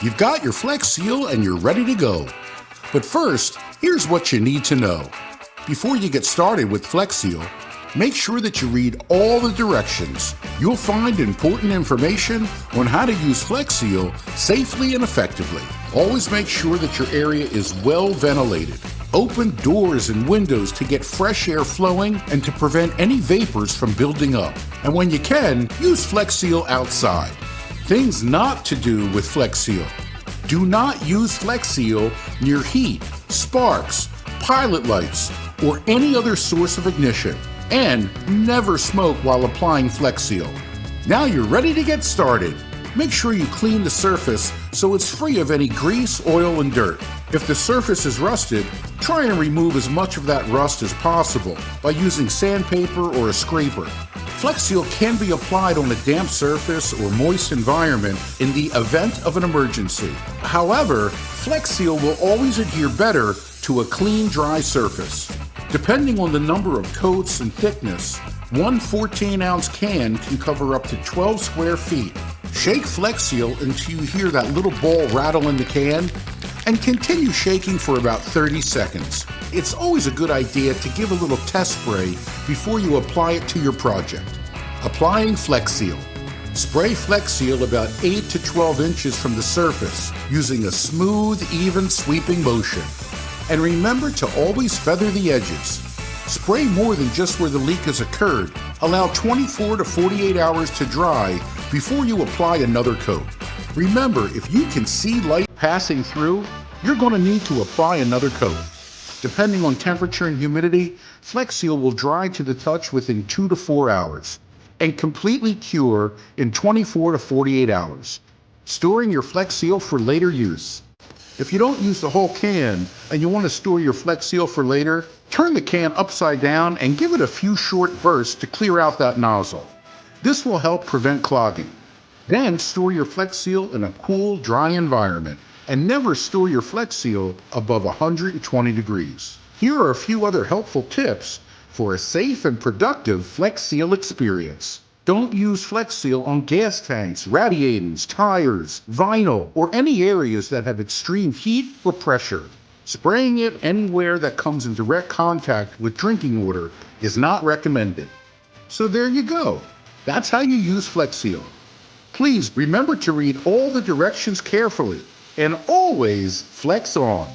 You've got your Flex Seal and you're ready to go. But first, here's what you need to know. Before you get started with Flex Seal, make sure that you read all the directions. You'll find important information on how to use Flex Seal safely and effectively. Always make sure that your area is well ventilated. Open doors and windows to get fresh air flowing and to prevent any vapors from building up. And when you can, use Flex Seal outside. Things not to do with Flex Seal. Do not use Flex Seal near heat, sparks, pilot lights, or any other source of ignition. And never smoke while applying Flex Seal. Now you're ready to get started. Make sure you clean the surface so it's free of any grease, oil, and dirt. If the surface is rusted, try and remove as much of that rust as possible by using sandpaper or a scraper. Flex Seal can be applied on a damp surface or moist environment in the event of an emergency. However, Flex Seal will always adhere better to a clean, dry surface. Depending on the number of coats and thickness, one 14-ounce can cover up to 12 square feet. Shake Flex Seal until you hear that little ball rattle in the can, and continue shaking for about 30 seconds. It's always a good idea to give a little test spray before you apply it to your project. Applying Flex Seal. Spray Flex Seal about 8 to 12 inches from the surface using a smooth, even sweeping motion. And remember to always feather the edges. Spray more than just where the leak has occurred. Allow 24 to 48 hours to dry before you apply another coat. Remember, if you can see light passing through, you're going to need to apply another coat. Depending on temperature and humidity, Flex Seal will dry to the touch within 2 to 4 hours and completely cure in 24 to 48 hours. Storing your Flex Seal for later use. If you don't use the whole can and you want to store your Flex Seal for later, turn the can upside down and give it a few short bursts to clear out that nozzle. This will help prevent clogging. Then store your Flex Seal in a cool, dry environment and never store your Flex Seal above 120 degrees. Here are a few other helpful tips for a safe and productive Flex Seal experience. Don't use Flex Seal on gas tanks, radiators, tires, vinyl, or any areas that have extreme heat or pressure. Spraying it anywhere that comes in direct contact with drinking water is not recommended. So there you go. That's how you use Flex Seal. Please remember to read all the directions carefully and always flex on.